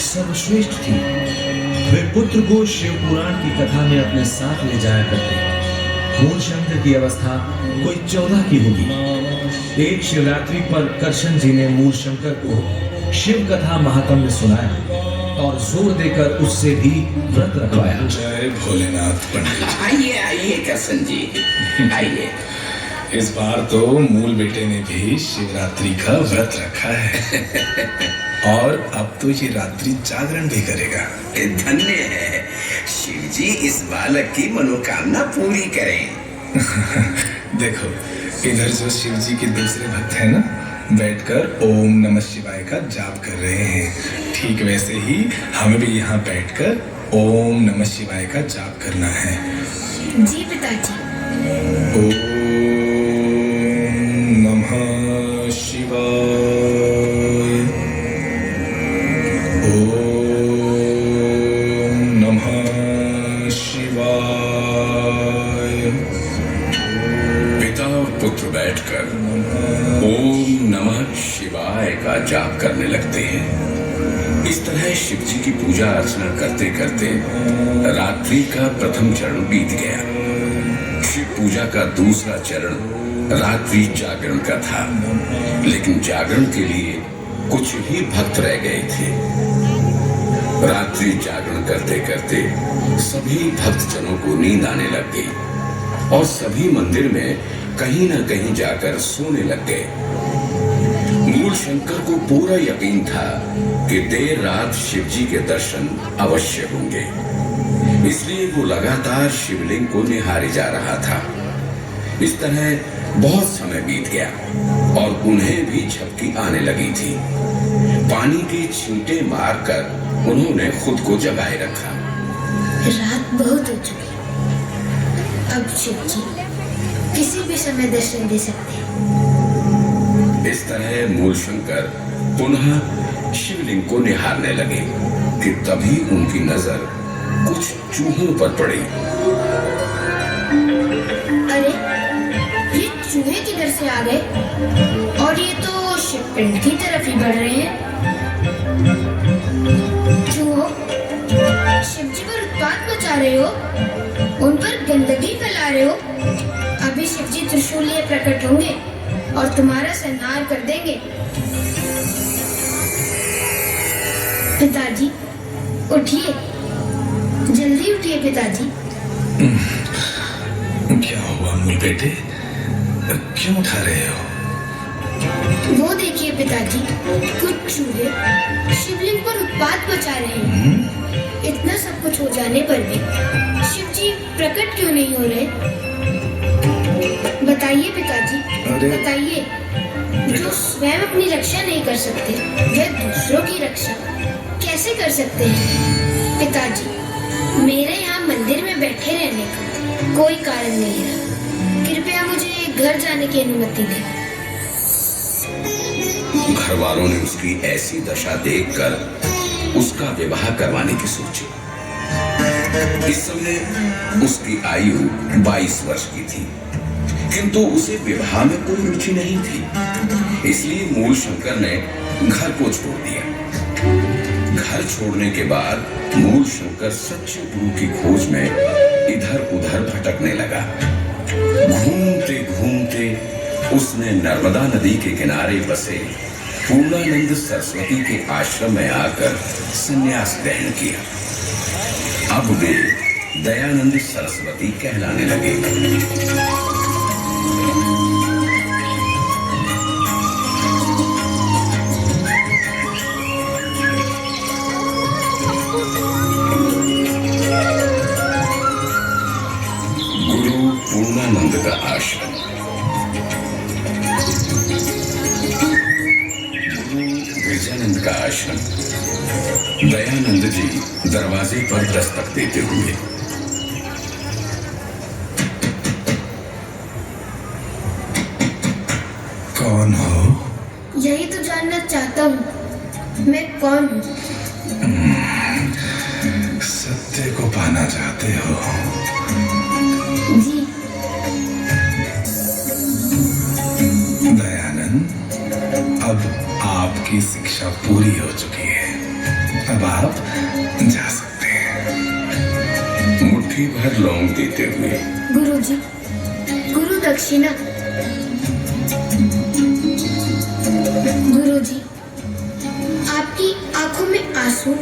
सर्वश्रेष्ठ थी। वे पुत्र को शिव पुराण की कथा में अपने साथ ले जाया करते। मूल शंकर की अवस्था कोई 14 की होगी। एक शिवरात्रि पर करशन जी ने मूल शंकर को शिव कथा महात्म्य सुनाया और जोर देकर उससे भी व्रत रखवाया। जय भोलेनाथ पंडित। आइए आइए करशन जी, आइए। इस बार तो मूल बेटे ने भी शिवरात्रि का व्रत रखा है और अब तो ये रात्रि जागरण भी करेगा। धन्य है, शिव जी इस बालक की मनोकामना पूरी करें। देखो इधर जो शिव जी के दूसरे भक्त हैं ना, बैठकर ओम नमः शिवाय का जाप कर रहे हैं। ठीक वैसे ही हमें भी यहाँ बैठकर ओम नमः शिवाय का जाप करना है। जी पिताजी। ओम नमः शिवाय। ओम नमः शिवाय। पिता और पुत्र बैठकर ओम नमः शिवाय का जाप करने लगते हैं। इस तरह शिव जी की पूजा अर्चना करते करते रात्रि का प्रथम चरण बीत गया। शिव पूजा का दूसरा चरण रात्रि जागरण का था, लेकिन जागरण के लिए कुछ ही भक्त रह गए थे। रात्रि जागरण करते करते सभी भक्तजनों को नींद आने लग गई और सभी मंदिर में कहीं न कहीं जाकर सोने लग गए। मूल शंकर को पूरा यकीन था कि देर रात शिव जी के दर्शन अवश्य होंगे, इसलिए वो लगातार शिवलिंग को निहारे जा रहा था। इस तरह बहुत समय बीत गया और उन्हें भी झपकी आने लगी थी। पानी के छींटे मारकर उन्होंने खुद को जगाए रखा। रात बहुत हो चुकी, अब शिव जी किसी भी समय दर्शन दे सकते हैं। इस तरह मूल शंकर पुनः शिवलिंग को निहारने लगे कि तभी उनकी नजर कुछ चूहों पर पड़ी। अरे ये चूहे किधर से आ गए? और ये तो शिवपिंड की तरफ ही बढ़ रहे हैं। चूहों, शिव जी पर उत्पात मचा रहे हो, उन पर गंदगी फैला रहे हो। अभी शिव जी त्रिशूल लिए प्रकट होंगे और तुम्हारा संहार कर देंगे। पिताजी उठिए, जल्दी उठिए पिताजी। क्या हुआ मूल बेटे, क्यों उठा रहे हो? वो देखिए पिताजी, कुछ चूहे शिवलिंग पर उत्पात मचा रहे हैं। इतना सब कुछ हो जाने पर भी शिव जी प्रकट क्यों नहीं हो रहे? बताइए पिताजी, बताइए। जो स्वयं अपनी रक्षा नहीं कर सकते, वे दूसरों की रक्षा कैसे कर सकते हैं? पिताजी, मेरे यहाँ मंदिर में बैठे रहने का कोई कारण नहीं रहा। कृपया मुझे घर जाने की अनुमति दें। घर वालों ने उसकी ऐसी दशा देखकर उसका विवाह करवाने की सोची। इस समय उसकी आयु 22 वर्ष की थी, किंतु उसे विवाह में कोई रुचि नहीं थी। इसलिए मूल शंकर ने घर को छोड़ दिया। घर छोड़ने के बाद मूल शंकर सच्चे गुरु की खोज में इधर उधर भटकने लगा। घूमते घूमते उसने नर्मदा नदी के किनारे बसे पूर्णानंद सरस्वती के आश्रम में आकर संन्यास ग्रहण किया। अब वे दयानंद सरस्वती कहलाने लगे। गुरु पूर्णानंद का आश्रम। विजयानंद का आश्रम। दयानंद जी दरवाजे पर दस्तक देते हुए। कौन हो? यही तो जानना चाहता हूँ, मैं कौन हूँ? सत्य को पाना चाहते हो? जी। दयानंद, अब आपकी शिक्षा पूरी हो चुकी है। अब आप जा सकते हैं। मुट्ठी भर लौंग देते हुए गुरुजी, गुरु दक्षिणा। गुरुजी, आपकी आंखों में आंसू।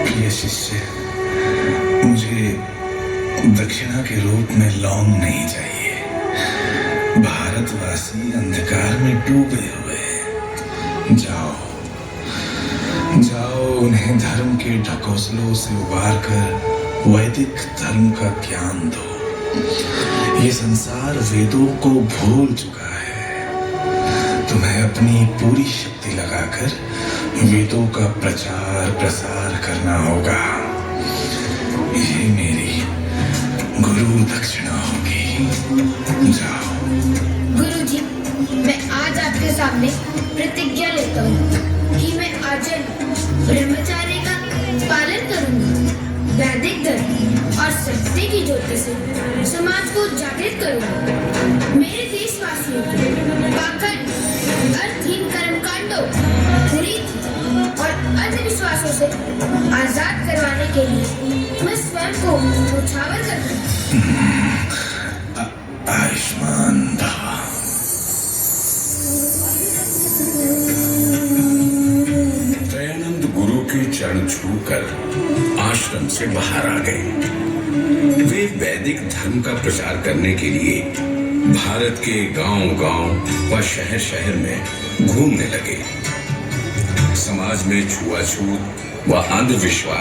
प्रिय शिष्य, मुझे दक्षिणा के रूप में लौंग नहीं चाहिए। भारतवासी अंधकार में डूबे हुए हैं। जाओ जाओ, उन्हें धर्म के ढकोसलों से उबार कर वैदिक धर्म का ज्ञान दो। ये संसार वेदों को भूल चुका है। तुम्हें अपनी पूरी शक्ति लगाकर वेदों का प्रचार प्रसार करना होगा। ये मेरी गुरु दक्षिणा होगी। जाओ। गुरुजी, मैं आज आपके सामने प्रतिज्ञा लेता हूँ कि मैं आजीवन ब्रह्मचर्य का पालन करूंगा। वैदिक धर्म और सत्य की ज्योति से समाज को जागृत करूंगा। मेरे देशवासियों को पाखंड, अर्थहीन कर्मकांडों, कुरीति और अंधविश्वासों से आजाद करवाने के लिए मैं स्वयं को उछावर करूंगा। आयुष्मान भव। दयानंद गुरु के चरण छूकर आश्रम से बाहर आ गए। वे वैदिक धर्म का प्रचार करने के लिए भारत के गांव-गांव व शहर-शहर में घूमने लगे। समाज में छुआछूत व अंधविश्वास